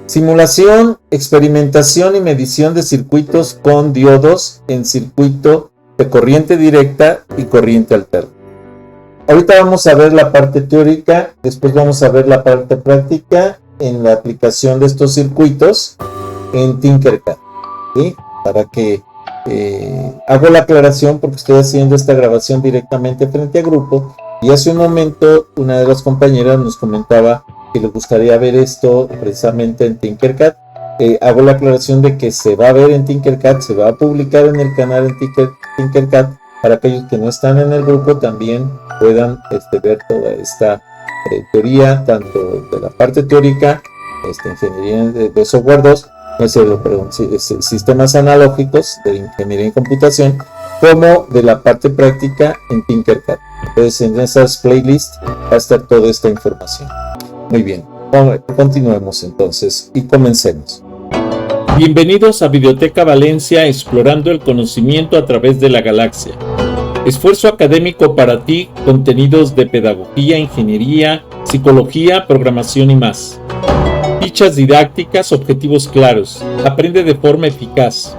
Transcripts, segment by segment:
Simulación, experimentación y medición de circuitos con diodos en circuito de corriente directa y corriente alterna. Ahorita vamos a ver la parte teórica, después vamos a ver la parte práctica en la aplicación de estos circuitos en Tinkercad, ¿sí? Para que hago la aclaración porque estoy haciendo esta grabación directamente frente a grupo y hace un momento una de las compañeras nos comentaba que les gustaría ver esto precisamente en Tinkercad. Hago la aclaración de que se va a ver en Tinkercad, se va a publicar en el canal en Tinkercad para aquellos que no están en el grupo también puedan ver toda esta teoría, tanto de la parte teórica, ingeniería de software 2, sistemas analógicos de ingeniería en computación, como de la parte práctica en Tinkercad. Entonces en esas playlists va a estar toda esta información. Muy bien, continuemos entonces y comencemos. Bienvenidos a Videoteca Valencia, explorando el conocimiento a través de la galaxia. Esfuerzo académico para ti, contenidos de pedagogía, ingeniería, psicología, programación y más. Fichas didácticas, objetivos claros. Aprende de forma eficaz.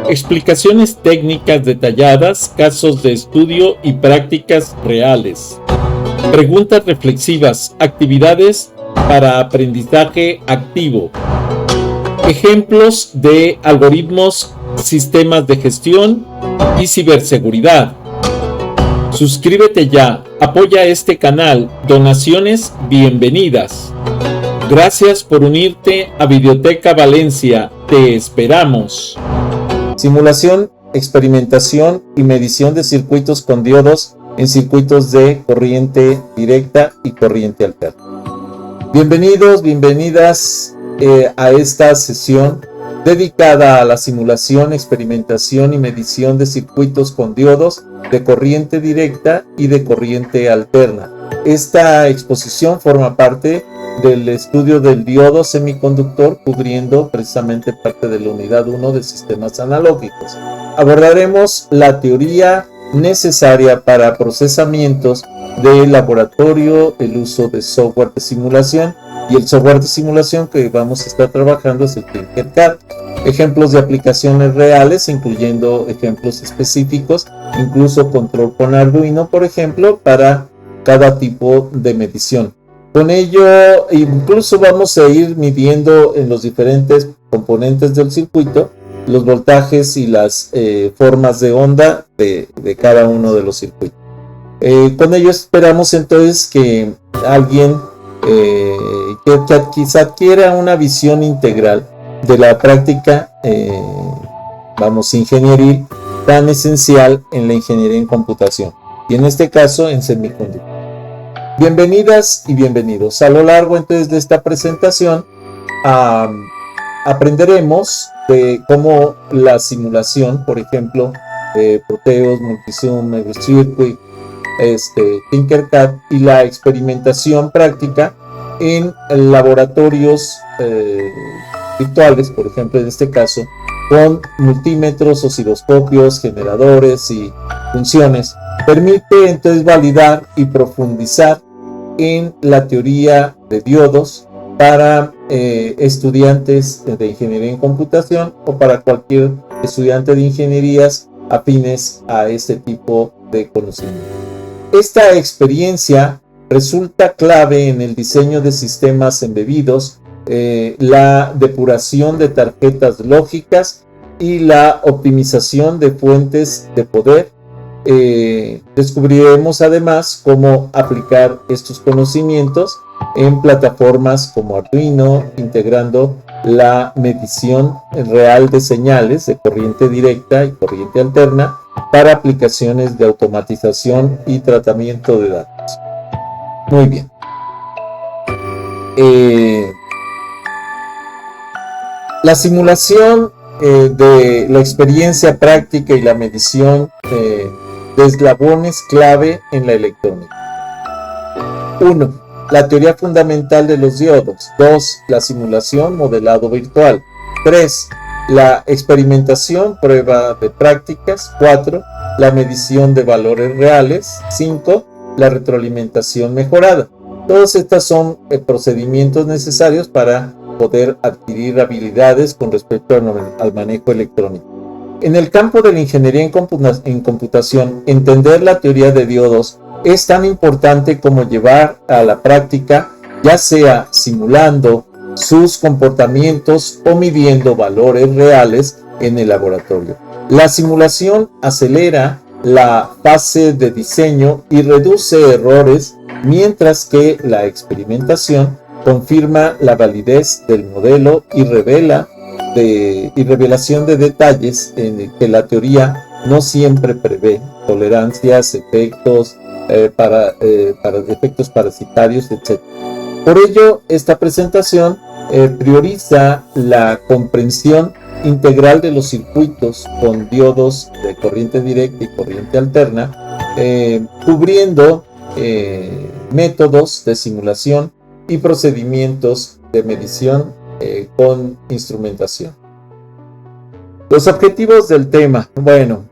Explicaciones técnicas detalladas, casos de estudio y prácticas reales. Preguntas reflexivas, actividades para aprendizaje activo. Ejemplos de algoritmos, sistemas de gestión y ciberseguridad. Suscríbete ya, apoya este canal, donaciones bienvenidas. Gracias por unirte a Videoteca Valencia, te esperamos. Simulación, experimentación y medición de circuitos con diodos en circuitos de corriente directa y corriente alterna. Bienvenidos, bienvenidas a esta sesión dedicada a la simulación, experimentación y medición de circuitos con diodos de corriente directa y de corriente alterna. Esta exposición forma parte del estudio del diodo semiconductor, cubriendo precisamente parte de la unidad 1 de sistemas analógicos. Abordaremos la teoría necesaria para procesamientos de laboratorio, el uso de software de simulación, y el software de simulación que vamos a estar trabajando es el Tinkercad. Ejemplos de aplicaciones reales, incluyendo ejemplos específicos, incluso control con Arduino, por ejemplo, para cada tipo de medición. Con ello, incluso vamos a ir midiendo en los diferentes componentes del circuito los voltajes y las formas de onda de cada uno de los circuitos. Con ello esperamos entonces que alguien que quizá adquiera una visión integral de la práctica, ingenieril, tan esencial en la ingeniería en computación, y en este caso en semiconductor. Bienvenidas y bienvenidos. A lo largo entonces de esta presentación aprenderemos de cómo la simulación, por ejemplo, de Proteus, Multisim, Eurocircuit, Tinkercad, y la experimentación práctica en laboratorios virtuales, por ejemplo en este caso, con multímetros, osciloscopios, generadores y funciones, permite entonces validar y profundizar en la teoría de diodos para estudiantes de ingeniería en computación o para cualquier estudiante de ingenierías afines a este tipo de conocimiento. Esta experiencia resulta clave en el diseño de sistemas embebidos, la depuración de tarjetas lógicas y la optimización de fuentes de poder. Descubriremos además cómo aplicar estos conocimientos en plataformas como Arduino, integrando la medición real de señales de corriente directa y corriente alterna para aplicaciones de automatización y tratamiento de datos. Muy bien. La simulación de la experiencia práctica y la medición de eslabones clave en la electrónica. 1. La teoría fundamental de los diodos. 2. La simulación, modelado virtual. 3. La experimentación, prueba de prácticas. 4. La medición de valores reales. 5. La retroalimentación mejorada. Todos estos son procedimientos necesarios para poder adquirir habilidades con respecto al manejo electrónico. En el campo de la ingeniería en computación, entender la teoría de diodos es tan importante como llevar a la práctica, ya sea simulando sus comportamientos o midiendo valores reales en el laboratorio. La simulación acelera la fase de diseño y reduce errores, mientras que la experimentación confirma la validez del modelo y revelación de detalles en el que la teoría no siempre prevé, tolerancias, efectos, para efectos parasitarios, etc. Por ello, esta presentación prioriza la comprensión integral de los circuitos con diodos de corriente directa y corriente alterna, cubriendo métodos de simulación y procedimientos de medición con instrumentación. Los objetivos del tema. Bueno,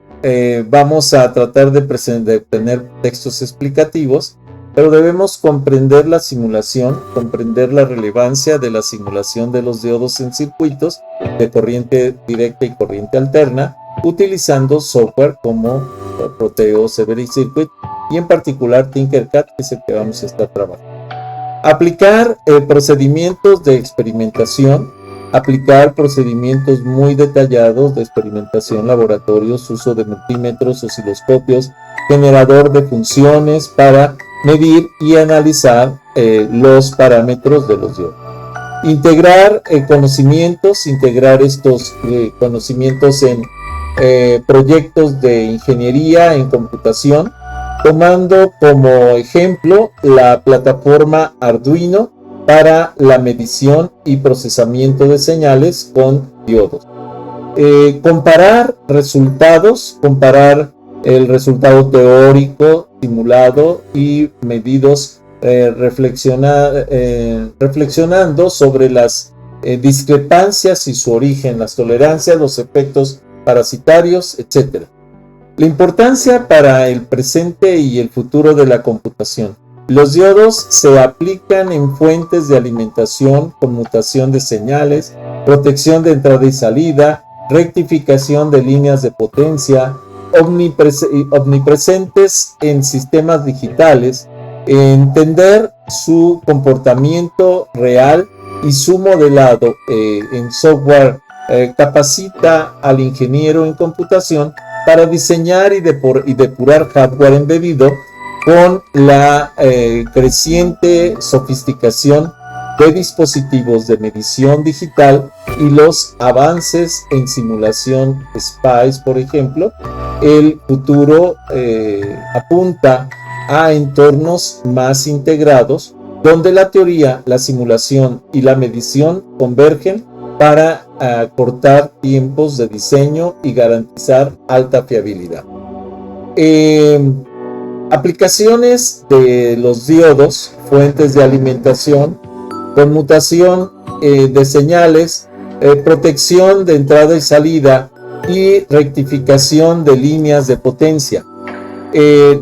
vamos a tratar de obtener textos explicativos, pero debemos comprender la simulación, comprender la relevancia de la simulación de los diodos en circuitos de corriente directa y corriente alterna, utilizando software como Proteo, Severi Circuit y en particular Tinkercad, que es el que vamos a estar trabajando. Aplicar procedimientos de experimentación, aplicar procedimientos muy detallados de experimentación, laboratorios, uso de multímetros, osciloscopios, generador de funciones para medir y analizar los parámetros de los diodos. Integrar conocimientos, integrar estos conocimientos en proyectos de ingeniería en computación, tomando como ejemplo la plataforma Arduino para la medición y procesamiento de señales con diodos. Comparar resultados, comparar el resultado teórico, simulado y medidos, reflexionando sobre las discrepancias y su origen, las tolerancias, los efectos parasitarios, etc. La importancia para el presente y el futuro de la computación. Los diodos se aplican en fuentes de alimentación, conmutación de señales, protección de entrada y salida, rectificación de líneas de potencia, omnipresentes en sistemas digitales. Entender su comportamiento real y su modelado en software capacita al ingeniero en computación para diseñar y depurar hardware embebido con la creciente sofisticación de dispositivos de medición digital y los avances en simulación SPICE, por ejemplo. El futuro apunta a entornos más integrados, donde la teoría, la simulación y la medición convergen para acortar tiempos de diseño y garantizar alta fiabilidad. Aplicaciones de los diodos, fuentes de alimentación, conmutación de señales, protección de entrada y salida y rectificación de líneas de potencia.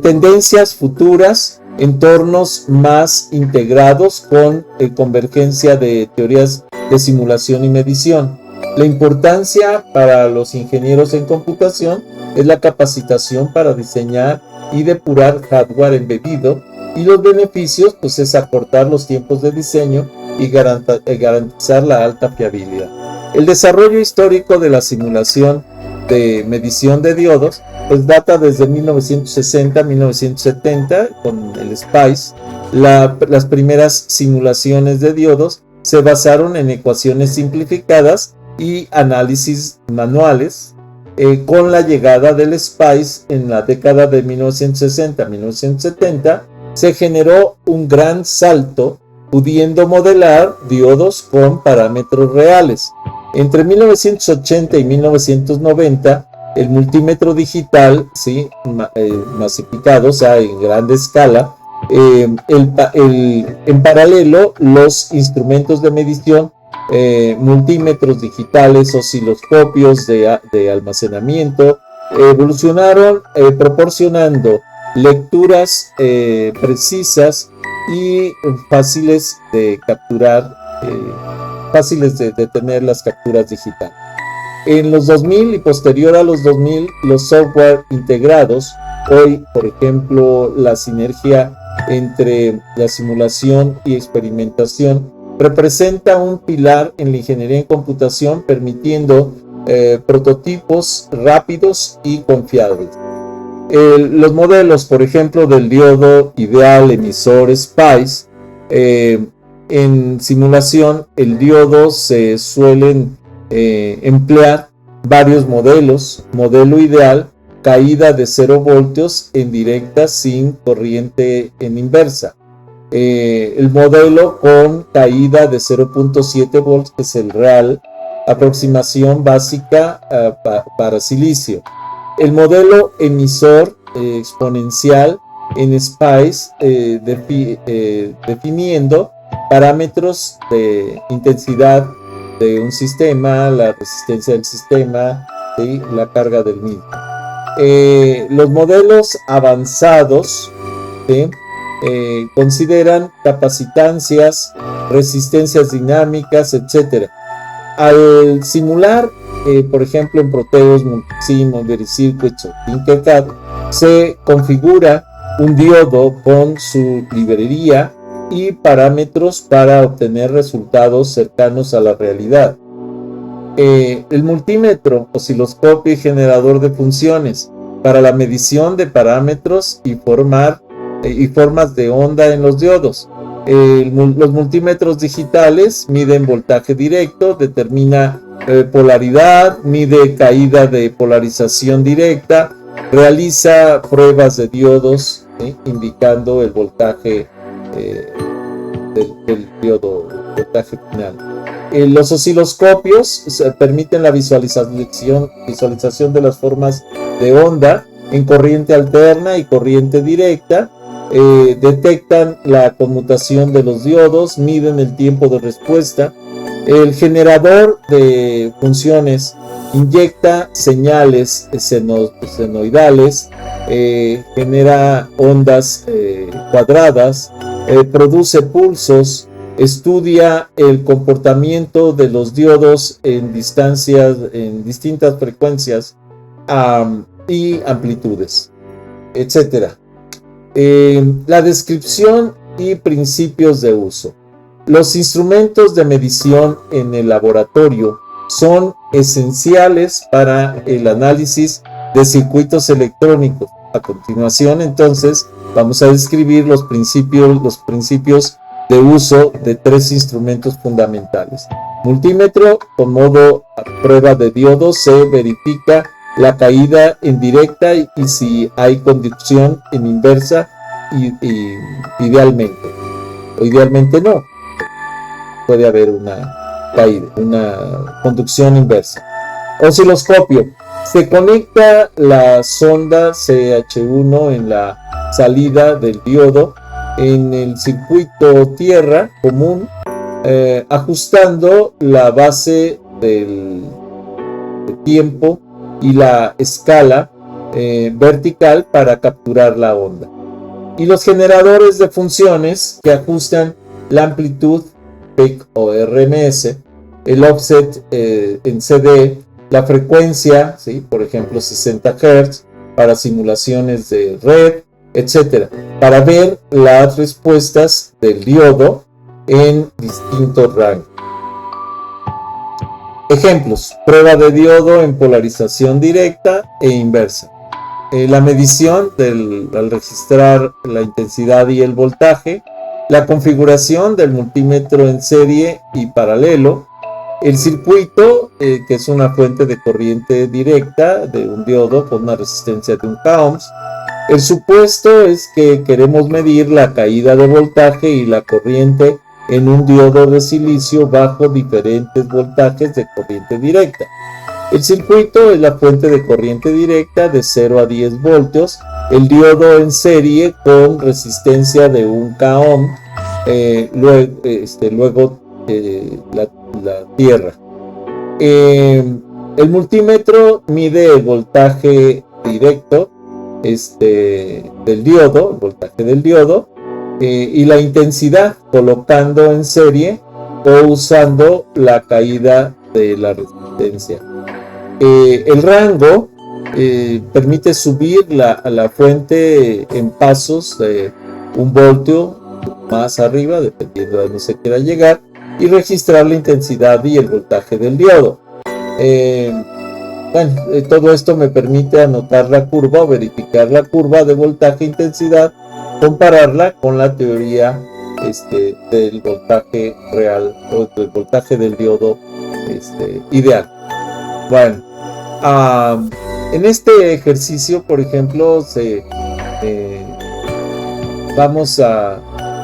Tendencias futuras, entornos más integrados con convergencia de teorías de simulación y medición. La importancia para los ingenieros en computación es la capacitación para diseñar y depurar hardware embebido, y los beneficios pues es acortar los tiempos de diseño y garantizar la alta fiabilidad. El desarrollo histórico de la simulación de medición de diodos pues data desde 1960-1970 con el SPICE. Las primeras simulaciones de diodos se basaron en ecuaciones simplificadas y análisis manuales. Con la llegada del SPICE en la década de 1960-1970 se generó un gran salto, pudiendo modelar diodos con parámetros reales. Entre 1980 y 1990, el multímetro digital, ¿sí? Masificado, o sea, en gran escala, en paralelo, los instrumentos de medición, multímetros digitales, osciloscopios de almacenamiento, evolucionaron proporcionando lecturas precisas y fáciles de capturar fáciles de tener las capturas digitales. En los 2000 y posterior a los 2000, los software integrados, hoy, por ejemplo, la sinergia entre la simulación y experimentación, representa un pilar en la ingeniería en computación, permitiendo prototipos rápidos y confiables. Los modelos, por ejemplo, del diodo ideal emisor SPICE, en simulación, el diodo se suelen emplear varios modelos. Modelo ideal, caída de 0 voltios en directa sin corriente en inversa. El modelo con caída de 0.7 volts, que es el real, aproximación básica para silicio. El modelo emisor exponencial en SPICE, definiendo parámetros de intensidad de un sistema, la resistencia del sistema y la carga del mismo. Los modelos avanzados, ¿sí?, consideran capacitancias, resistencias dinámicas, etc. Al simular, por ejemplo, en Proteus, Multisim, VeriCircuits o Tinkercad, se configura un diodo con su librería y parámetros para obtener resultados cercanos a la realidad. El multímetro, osciloscopio y generador de funciones para la medición de parámetros y formas de onda en los diodos. Los multímetros digitales miden voltaje directo, determina polaridad, mide caída de polarización directa, realiza pruebas de diodos, indicando el voltaje del diodo, el voltaje final. Los osciloscopios permiten la visualización de las formas de onda en corriente alterna y corriente directa. Detectan la conmutación de los diodos, miden el tiempo de respuesta. El generador de funciones inyecta señales senoidales, genera ondas cuadradas, produce pulsos, estudia el comportamiento de los diodos en distintas frecuencias y amplitudes, etc. La descripción y principios de uso. Los instrumentos de medición en el laboratorio son esenciales para el análisis de circuitos electrónicos. A continuación, entonces, vamos a describir los principios de uso de 3 instrumentos fundamentales. Multímetro, con modo prueba de diodos, se verifica la caída en directa y si hay conducción en inversa, idealmente. O idealmente no. Puede haber una caída, una conducción inversa. Osciloscopio. Se conecta la sonda CH1 en la salida del diodo en el circuito tierra común, ajustando la base del tiempo y la escala vertical para capturar la onda. Y los generadores de funciones que ajustan la amplitud peak o RMS, el offset en CD, la frecuencia, ¿sí?, por ejemplo 60 Hz para simulaciones de red, etc., para ver las respuestas del diodo en distintos rangos. Ejemplos: prueba de diodo en polarización directa e inversa. La medición al registrar la intensidad y el voltaje, la configuración del multímetro en serie y paralelo, el circuito, que es una fuente de corriente directa de un diodo con una resistencia de 1 k. El supuesto es que queremos medir la caída de voltaje y la corriente en un diodo de silicio bajo diferentes voltajes de corriente directa. El circuito es la fuente de corriente directa de 0 a 10 voltios, el diodo en serie con resistencia de 1 k ohm, luego la tierra. El multímetro mide el voltaje directo del diodo, el voltaje del diodo, y la intensidad, colocando en serie o usando la caída de la resistencia. El rango permite subir a la fuente en pasos de 1 voltio más arriba, dependiendo de donde se quiera llegar, y registrar la intensidad y el voltaje del diodo. Todo esto me permite anotar la curva o verificar la curva de voltaje e intensidad, compararla con la teoría del voltaje real o del voltaje del diodo ideal. Bueno, en este ejercicio, por ejemplo, vamos a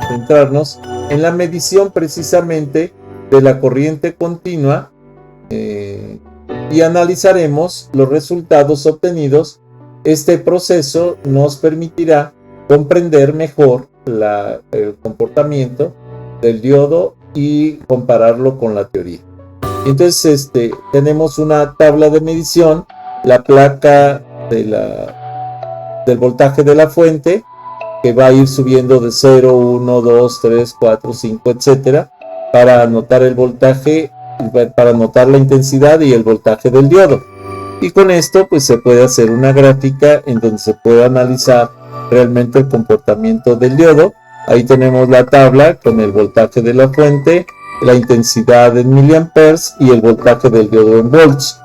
centrarnos en la medición precisamente de la corriente continua y analizaremos los resultados obtenidos. Este proceso nos permitirá comprender mejor el comportamiento del diodo y compararlo con la teoría. Entonces tenemos una tabla de medición, la placa del voltaje de la fuente, que va a ir subiendo de 0, 1, 2, 3, 4, 5, etcétera, para anotar el voltaje, para anotar la intensidad y el voltaje del diodo. Y con esto pues se puede hacer una gráfica en donde se puede analizar realmente el comportamiento del diodo. Ahí tenemos la tabla con el voltaje de la fuente, la intensidad en miliamperes y el voltaje del diodo en volts.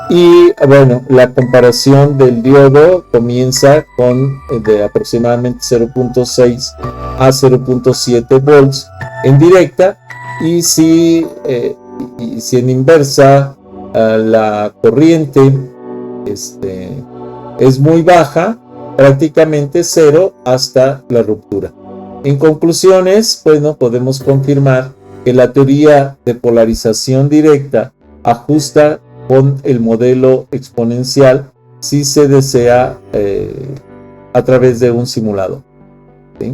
Y bueno, la comparación del diodo comienza con de aproximadamente 0.6 a 0.7 volts en directa, y si en inversa la corriente es muy baja, prácticamente 0 hasta la ruptura. En conclusiones, bueno, podemos confirmar que la teoría de polarización directa ajusta con el modelo exponencial si se desea a través de un simulador. ¿Sí?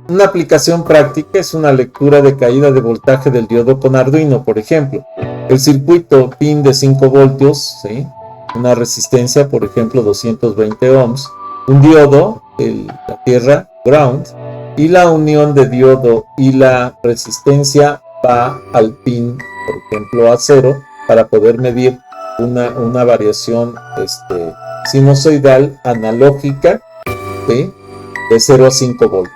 Una aplicación práctica es una lectura de caída de voltaje del diodo con Arduino, por ejemplo. El circuito PIN de 5 voltios, ¿sí? Una resistencia, por ejemplo, 220 ohms, un diodo, la tierra, ground, y la unión de diodo y la resistencia va al pin, por ejemplo, a 0, para poder medir una variación sinusoidal analógica, ¿sí? De 0 a 5 voltios.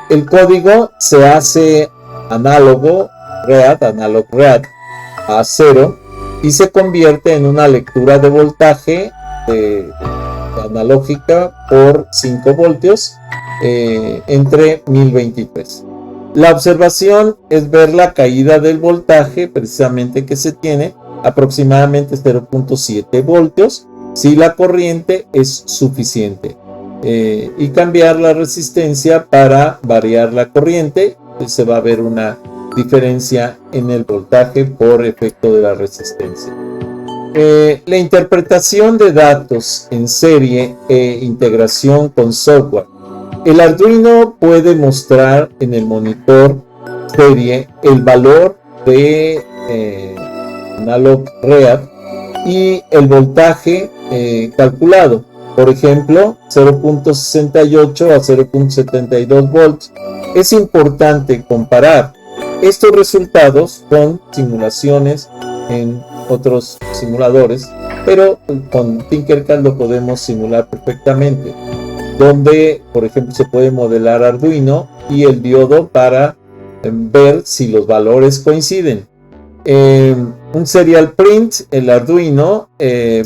El código se hace analog read a 0 y se convierte en una lectura de voltaje analógica por 5 voltios entre 1023. La observación es ver la caída del voltaje precisamente que se tiene, aproximadamente 0.7 voltios, si la corriente es suficiente, y cambiar la resistencia para variar la corriente. Se va a ver una diferencia en el voltaje por efecto de la resistencia. La interpretación de datos en serie e integración con software. El Arduino puede mostrar en el monitor serie el valor de analog read y el voltaje calculado. Por ejemplo, 0.68 a 0.72 volts. Es importante comparar estos resultados con simulaciones en otros simuladores, pero con Tinkercad lo podemos simular perfectamente, donde por ejemplo se puede modelar Arduino y el diodo para ver si los valores coinciden. Un serial print, el Arduino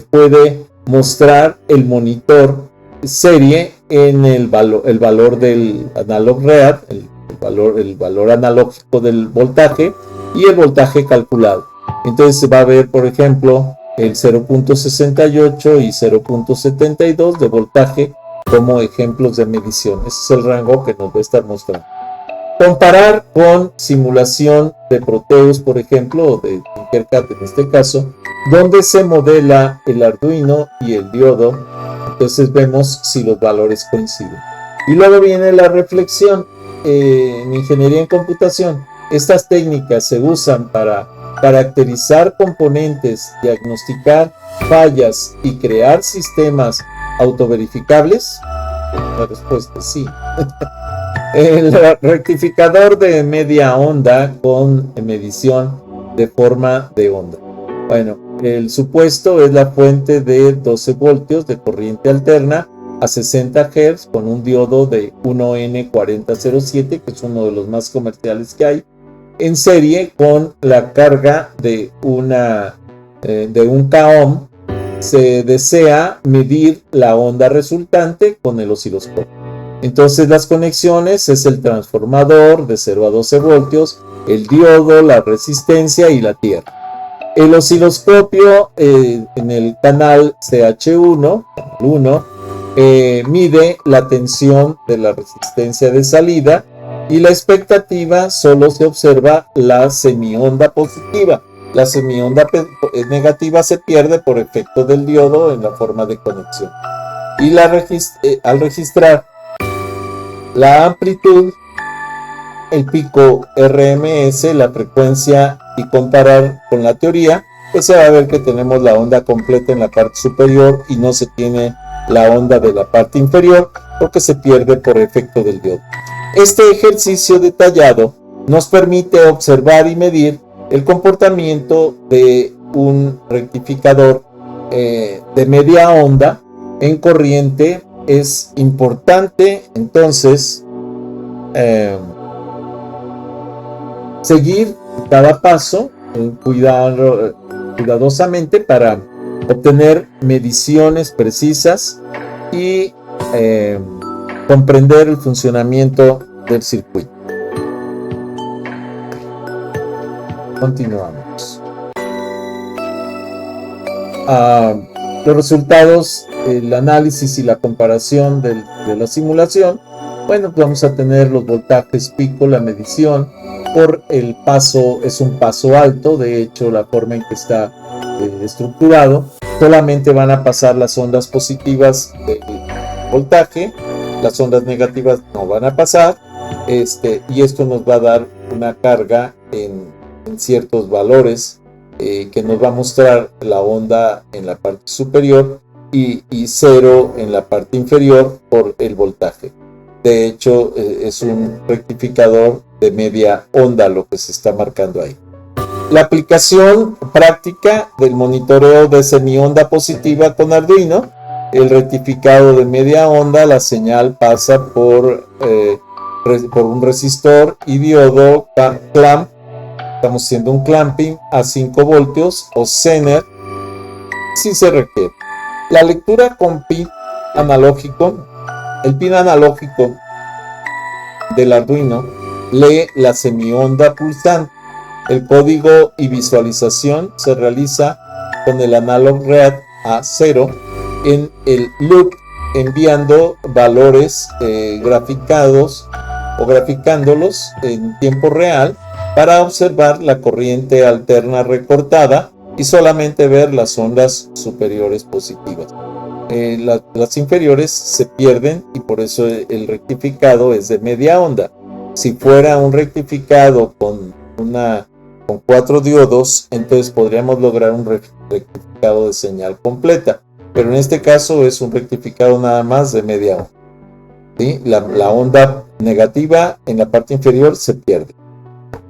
puede mostrar el monitor serie en el valor del analog read, el valor analógico del voltaje y el voltaje calculado. Entonces se va a ver, por ejemplo, el 0.68 y 0.72 de voltaje como ejemplos de medición. Ese es el rango que nos va a estar mostrando. Comparar con simulación de Proteus, por ejemplo, o de Tinkercad en este caso, donde se modela el Arduino y el diodo. Entonces vemos si los valores coinciden. Y luego viene la reflexión. En ingeniería en computación, estas técnicas se usan para caracterizar componentes, diagnosticar fallas y crear sistemas autoverificables. La respuesta es sí. El rectificador de media onda con medición de forma de onda. Bueno, el supuesto es la fuente de 12 voltios de corriente alterna a 60 Hz con un diodo de 1N4007, que es uno de los más comerciales que hay, en serie con la carga de un K ohm. Se desea medir la onda resultante con el osciloscopio. Entonces las conexiones es el transformador de 0 a 12 voltios, el diodo, la resistencia y la tierra. El osciloscopio en el canal CH1, mide la tensión de la resistencia de salida y la expectativa solo se observa la semionda positiva. La semionda negativa se pierde por efecto del diodo en la forma de conexión. Y al registrar la amplitud, el pico RMS, la frecuencia y comparar con la teoría, pues se va a ver que tenemos la onda completa en la parte superior y no se tiene la onda de la parte inferior porque se pierde por efecto del diodo. Este ejercicio detallado nos permite observar y medir el comportamiento de un rectificador de media onda en corriente. Es importante entonces seguir cada paso cuidadosamente para obtener mediciones precisas y comprender el funcionamiento del circuito. Continuamos. Los resultados, el análisis y la comparación de la simulación. Bueno, pues vamos a tener los voltajes pico, la medición por el paso, es un paso alto. De hecho, la forma en que está estructurado, solamente van a pasar las ondas positivas del voltaje, las ondas negativas no van a pasar, y esto nos va a dar una carga en ciertos valores que nos va a mostrar la onda en la parte superior y cero en la parte inferior por el voltaje. De hecho, es un rectificador de media onda lo que se está marcando ahí. La aplicación práctica del monitoreo de semionda positiva con Arduino, el rectificado de media onda, la señal pasa por un resistor y diodo clamp. Estamos haciendo un clamping a 5 voltios o Zener si se requiere. La lectura con pin analógico, el pin analógico del Arduino lee la semionda pulsante. El código y visualización se realiza con el analog read a 0 en el loop, enviando valores graficados o graficándolos en tiempo real para observar la corriente alterna recortada y solamente ver las ondas superiores positivas. Las inferiores se pierden y por eso el rectificado es de media onda. Si fuera un rectificado con 4 diodos, entonces podríamos lograr un rectificado de señal completa, pero en este caso es un rectificado nada más de media onda. ¿Sí? La onda negativa en la parte inferior se pierde.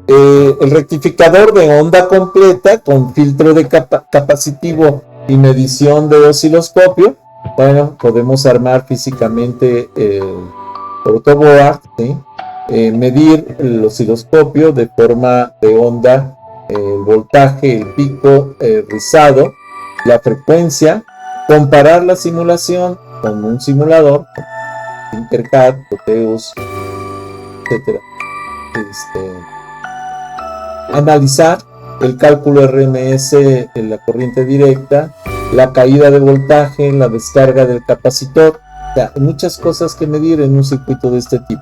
El rectificador de onda completa con filtro de capacitivo y medición de osciloscopio. Bueno, podemos armar físicamente el protoboard, ¿sí? Medir el osciloscopio de forma de onda, el voltaje, el pico rizado, la frecuencia, comparar la simulación con un simulador, Tinkercad, Proteus, etc. Analizar el cálculo RMS en la corriente directa, la caída de voltaje, la descarga del capacitor. O sea, hay muchas cosas que medir en un circuito de este tipo.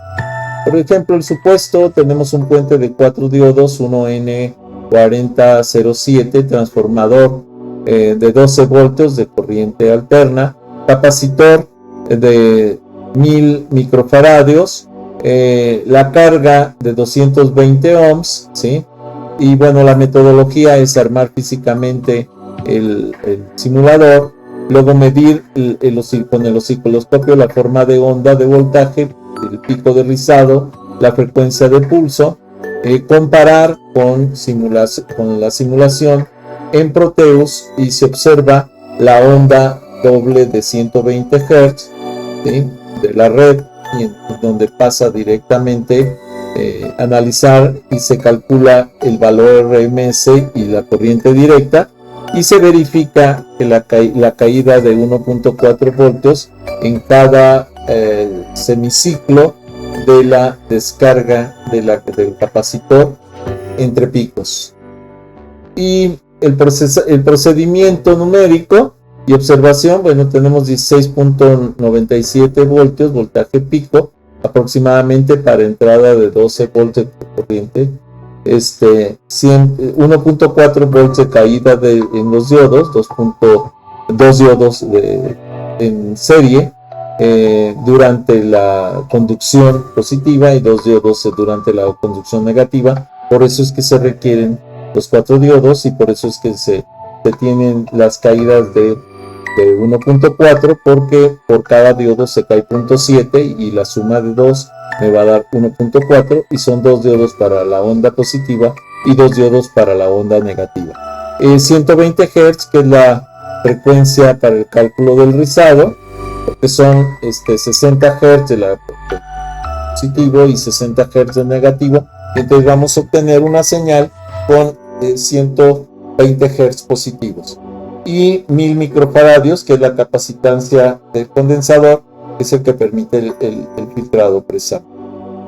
Por ejemplo, el supuesto, tenemos un puente de 4 diodos, 1N4007, transformador de 12 voltios de corriente alterna, capacitor de 1000 microfaradios, la carga de 220 ohms, ¿sí? Y bueno, la metodología es armar físicamente el simulador, luego medir con el osciloscopio la forma de onda de voltaje el pico de rizado, la frecuencia de pulso, comparar con la simulación en Proteus y se observa la onda doble de 120 Hz, ¿sí?, de la red, y donde pasa directamente analizar y se calcula el valor RMS y la corriente directa, y se verifica que la caída de 1.4 voltios en cada semiciclo de la descarga del capacitor entre picos. Y el procedimiento numérico y observación, bueno, tenemos 16.97 voltios, voltaje pico, aproximadamente para entrada de 12 voltios de corriente, 1.4 volts de caída en los diodos, 2 diodos en serie durante la conducción positiva y 2 diodos durante la conducción negativa. Por eso es que se requieren los 4 diodos y por eso es que se tienen las caídas de 1.4, porque por cada diodo se cae 0.7 y la suma de 2 me va a dar 1.4, y son 2 diodos para la onda positiva y 2 diodos para la onda negativa. 120 Hz, que es la frecuencia para el cálculo del rizado, porque son 60 Hz del positivo y 60 Hz del negativo, y entonces vamos a obtener una señal con 120 Hz positivos. Y 1000 microfaradios, que es la capacitancia del condensador, que es el que permite el filtrado precisamente.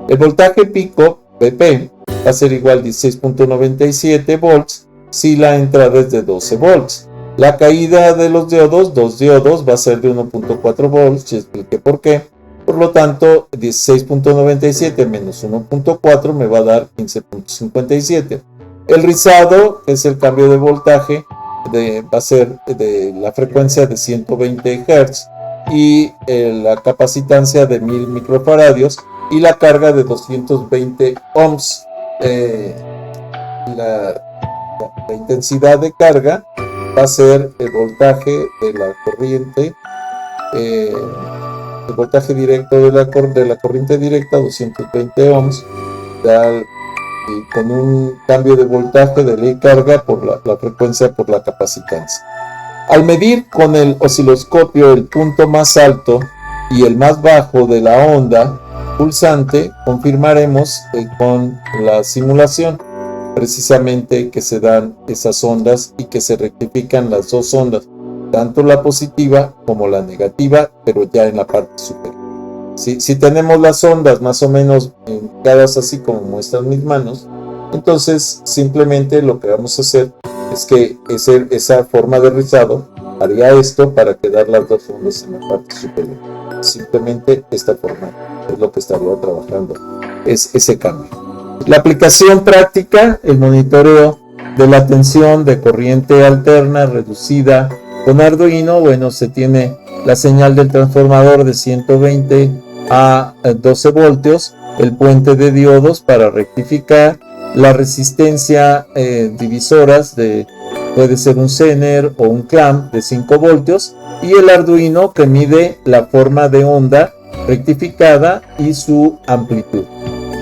El voltaje pico, BP, va a ser igual a 16.97 volts si la entrada es de 12 volts. La caída de los diodos, 2 diodos, va a ser de 1.4 volts, ya expliqué por qué. Por lo tanto, 16.97 menos 1.4 me va a dar 15.57. El rizado, que es el cambio de voltaje, va a ser de la frecuencia de 120 Hz y la capacitancia de 1000 microfaradios y la carga de 220 ohms. La intensidad de carga va a ser el voltaje de la corriente, el voltaje directo de la corriente directa, 220 ohms, y con un cambio de voltaje de ley carga por la frecuencia por la capacitancia. Al medir con el osciloscopio el punto más alto y el más bajo de la onda pulsante, confirmaremos con la simulación precisamente que se dan esas ondas y que se rectifican las dos ondas, tanto la positiva como la negativa, pero ya en la parte superior. Si tenemos las ondas más o menos indicadas así como muestran mis manos, entonces simplemente lo que vamos a hacer es que esa forma de rizado haría esto para quedar las dos ondas en la parte superior. Simplemente esta forma es lo que estaría trabajando, es ese cambio. La aplicación práctica, el monitoreo de la tensión de corriente alterna reducida con Arduino. Bueno, se tiene la señal del transformador de 120 a 12 voltios, el puente de diodos para rectificar, la resistencia divisoras puede ser un Zener o un clamp de 5 voltios, y el Arduino que mide la forma de onda rectificada y su amplitud.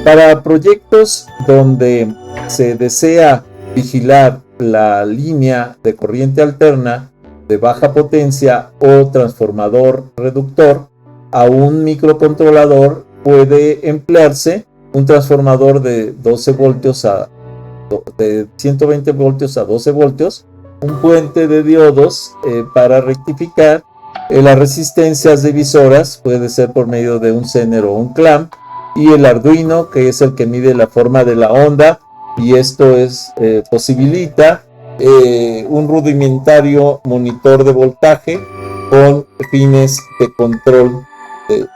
Para proyectos donde se desea vigilar la línea de corriente alterna de baja potencia o transformador reductor, a un microcontrolador puede emplearse un transformador de 12 voltios de 120 voltios a 12 voltios, un puente de diodos para rectificar las resistencias divisoras, puede ser por medio de un Zener o un clamp, y el Arduino, que es el que mide la forma de la onda, y esto posibilita un rudimentario monitor de voltaje con fines de control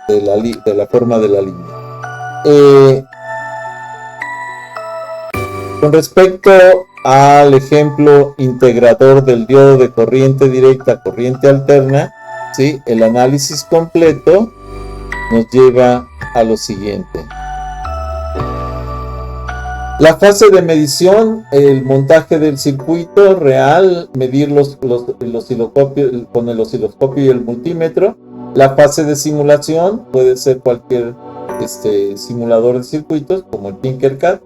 de la forma de la línea. Con respecto al ejemplo integrador del diodo de corriente directa a corriente alterna, ¿sí?, el análisis completo nos lleva a lo siguiente. La fase de medición, el montaje del circuito real, medir el osciloscopio, con el osciloscopio y el multímetro. La fase de simulación puede ser cualquier simulador de circuitos como el Tinkercad,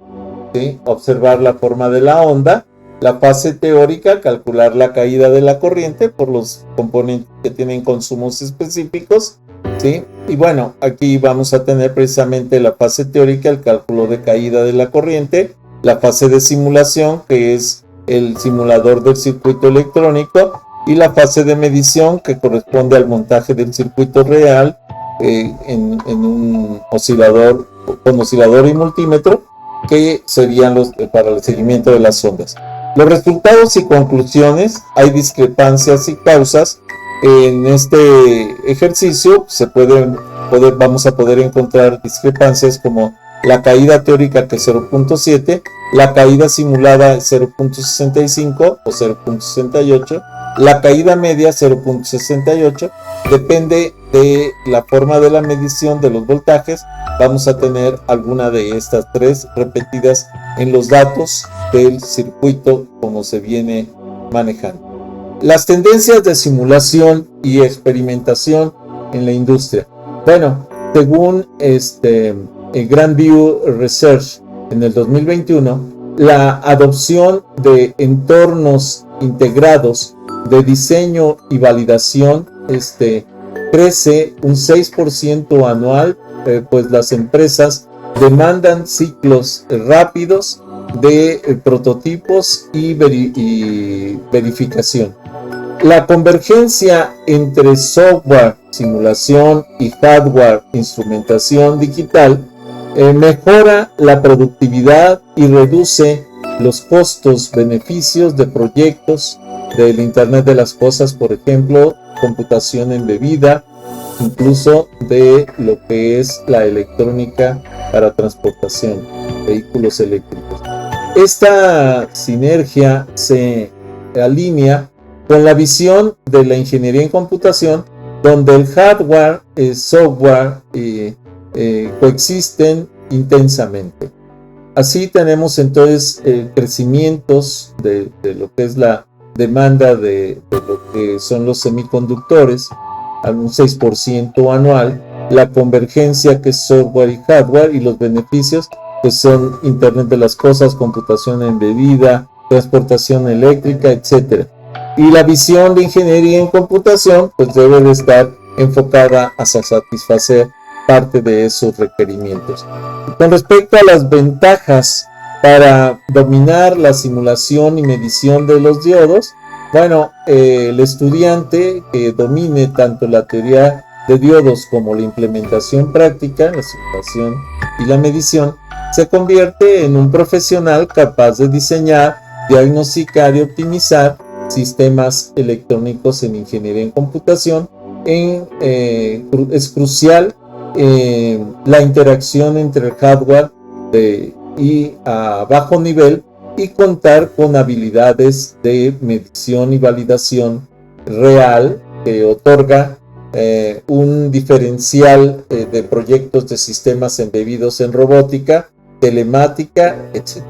¿sí? Observar la forma de la onda, la fase teórica, calcular la caída de la corriente por los componentes que tienen consumos específicos, ¿sí? Y bueno, aquí vamos a tener precisamente la fase teórica, el cálculo de caída de la corriente, la fase de simulación, que es el simulador del circuito electrónico, y la fase de medición, que corresponde al montaje del circuito real en un oscilador, con oscilador y multímetro, que serían los para el seguimiento de las ondas. Los resultados y conclusiones, hay discrepancias y causas. En este ejercicio vamos a poder encontrar discrepancias como la caída teórica, que es 0.7, la caída simulada 0.65 o 0.68, la caída media 0.68, depende de la forma de la medición de los voltajes. Vamos a tener alguna de estas tres repetidas en los datos del circuito como se viene manejando. Las tendencias de simulación y experimentación en la industria. Bueno, según Grandview Research en el 2021, la adopción de entornos integrados de diseño y validación crece un 6% anual, pues las empresas demandan ciclos rápidos de prototipos y verificación. La convergencia entre software, simulación y hardware, instrumentación digital, mejora la productividad y reduce los costos-beneficios de proyectos del Internet de las Cosas, por ejemplo, computación embebida, incluso de lo que es la electrónica para transportación, vehículos eléctricos. Esta sinergia se alinea con la visión de la ingeniería en computación, donde el hardware y software coexisten intensamente. Así tenemos entonces crecimientos de lo que es la demanda de lo que son los semiconductores, a un 6% anual, la convergencia, que es software y hardware, y los beneficios que son Internet de las Cosas, computación embebida, transportación eléctrica, etc. Y la visión de ingeniería en computación pues debe de estar enfocada a satisfacer parte de esos requerimientos. Con respecto a las ventajas para dominar la simulación y medición de los diodos, bueno, el estudiante que domine tanto la teoría de diodos como la implementación práctica, la simulación y la medición, se convierte en un profesional capaz de diseñar, diagnosticar y optimizar sistemas electrónicos en ingeniería en computación. Es crucial la interacción entre el hardware y a bajo nivel, y contar con habilidades de medición y validación real que otorga un diferencial de proyectos de sistemas embebidos en robótica, telemática, etc.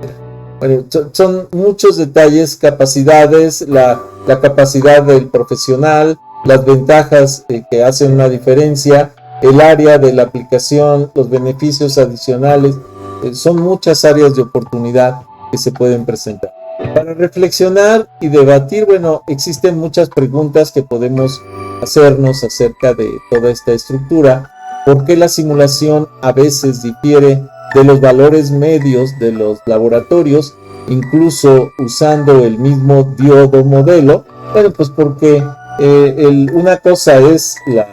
Bueno, son muchos detalles, capacidades, la capacidad del profesional, las ventajas que hacen una diferencia, el área de la aplicación, los beneficios adicionales. Son muchas áreas de oportunidad que se pueden presentar. Para reflexionar y debatir, bueno, existen muchas preguntas que podemos hacernos acerca de toda esta estructura. ¿Por qué la simulación a veces difiere de los valores medios de los laboratorios, incluso usando el mismo diodo modelo? Bueno, pues porque una cosa es la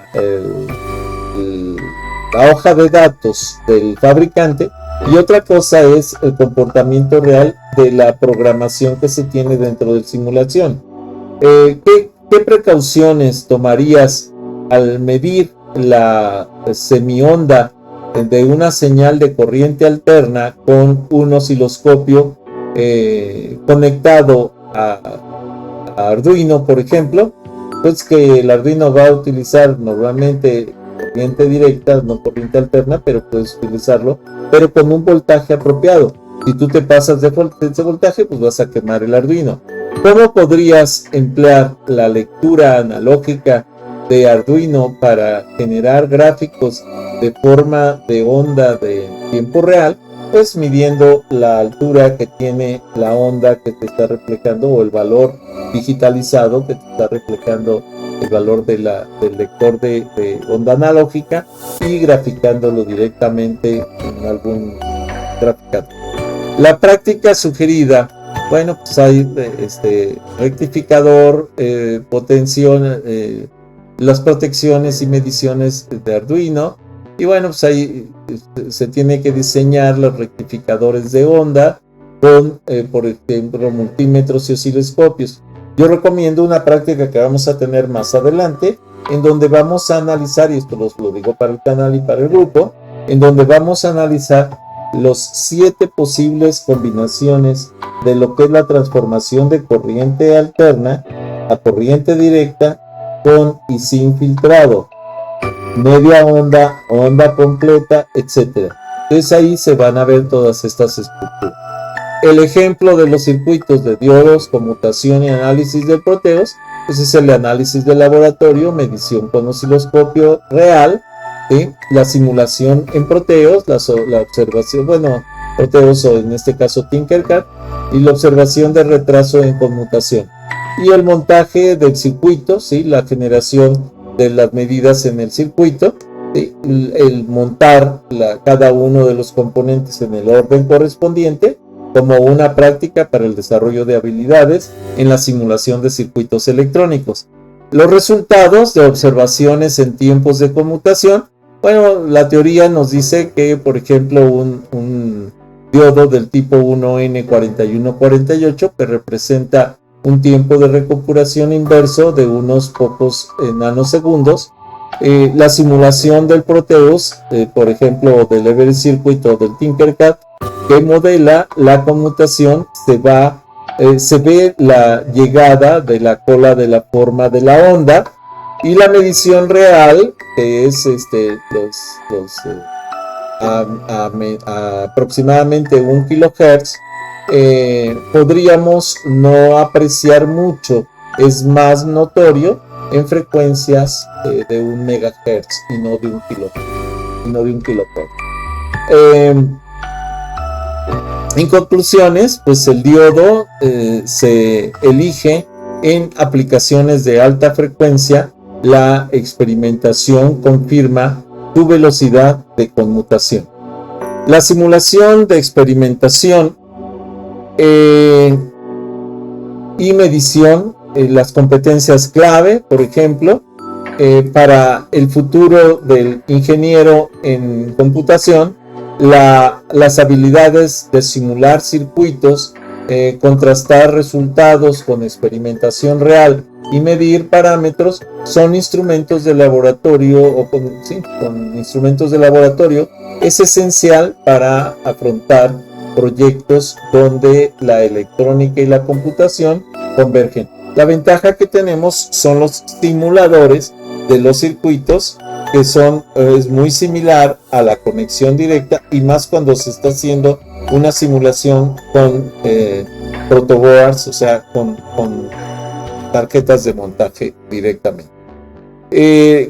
hoja de datos del fabricante, y otra cosa es el comportamiento real de la programación que se tiene dentro de la simulación. ¿Qué precauciones tomarías al medir la semionda de una señal de corriente alterna con un osciloscopio conectado a Arduino, por ejemplo? Pues que el Arduino va a utilizar normalmente corriente directa, no corriente alterna, pero puedes utilizarlo, pero con un voltaje apropiado. Si tú te pasas de ese voltaje, pues vas a quemar el Arduino. ¿Cómo podrías emplear la lectura analógica de Arduino para generar gráficos de forma de onda de tiempo real, pues midiendo la altura que tiene la onda que te está reflejando, o el valor digitalizado que te está reflejando el valor del lector de onda analógica, y graficándolo directamente en algún graficador. La práctica sugerida, bueno, pues hay rectificador, potención, las protecciones y mediciones de Arduino, y bueno, pues ahí se tiene que diseñar los rectificadores de onda con, por ejemplo, multímetros y osciloscopios. Yo recomiendo una práctica que vamos a tener más adelante, en donde vamos a analizar, y esto lo digo para el canal y para el grupo, en donde vamos a analizar los 7 posibles combinaciones de lo que es la transformación de corriente alterna a corriente directa con y sin filtrado, media onda, onda completa, etc. Entonces ahí se van a ver todas estas estructuras. El ejemplo de los circuitos de diodos, conmutación y análisis de proteos, pues es el análisis de laboratorio, medición con osciloscopio real, ¿sí? La simulación en proteos, la observación, bueno, proteos o en este caso Tinkercad, y la observación de retraso en conmutación. Y el montaje del circuito, ¿sí? La generación de las medidas en el circuito, ¿sí? El montar cada uno de los componentes en el orden correspondiente, como una práctica para el desarrollo de habilidades en la simulación de circuitos electrónicos. Los resultados de observaciones en tiempos de conmutación, bueno, la teoría nos dice que, por ejemplo, un diodo del tipo 1N4148, que representa un tiempo de recuperación inverso de unos pocos nanosegundos, la simulación del Proteus, por ejemplo, del Everest Circuit o del Tinkercad, que modela la conmutación, se ve la llegada de la cola de la forma de la onda, y la medición real, que es aproximadamente 1 kHz, podríamos no apreciar mucho, es más notorio en frecuencias de 1 MHz y no de 1 kHz. En conclusiones, pues el diodo se elige en aplicaciones de alta frecuencia. La experimentación confirma su velocidad de conmutación. La simulación de experimentación y medición, las competencias clave, por ejemplo, para el futuro del ingeniero en computación, las habilidades de simular circuitos, contrastar resultados con experimentación real y medir parámetros son instrumentos de laboratorio, o con instrumentos de laboratorio es esencial para afrontar proyectos donde la electrónica y la computación convergen. La ventaja que tenemos son los simuladores de los circuitos, que es muy similar a la conexión directa, y más cuando se está haciendo una simulación con protoboards, o sea, con tarjetas de montaje directamente.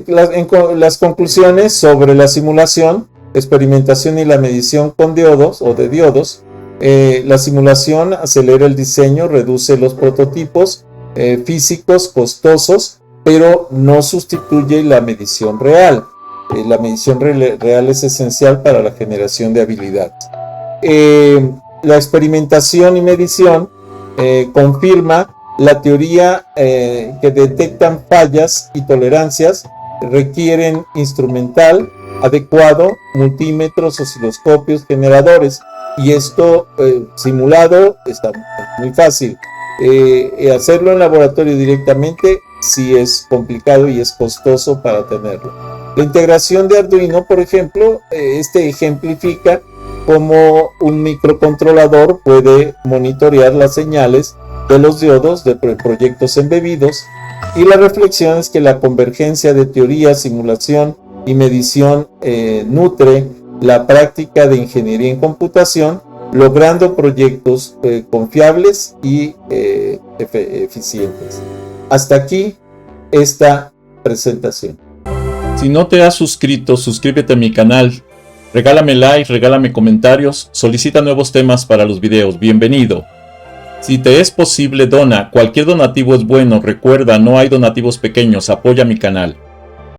Las conclusiones sobre la simulación, experimentación y la medición con diodos o de diodos. La simulación acelera el diseño, reduce los prototipos físicos costosos, pero no sustituye la medición real. La medición real es esencial para la generación de habilidades. La experimentación y medición confirma la teoría que detectan fallas y tolerancias, requieren instrumental adecuado, multímetros, osciloscopios, generadores, y esto simulado está muy fácil. Hacerlo en laboratorio directamente sí es complicado y es costoso para tenerlo. La integración de Arduino, por ejemplo, ejemplifica cómo un microcontrolador puede monitorear las señales de los diodos de proyectos embebidos, y la reflexión es que la convergencia de teoría, simulación y medición nutre la práctica de ingeniería en computación, logrando proyectos confiables y eficientes. Hasta aquí esta presentación. Si no te has suscrito, suscríbete a mi canal, regálame like, regálame comentarios, solicita nuevos temas para los videos, bienvenido. Si te es posible, dona, cualquier donativo es bueno, recuerda, no hay donativos pequeños, apoya mi canal.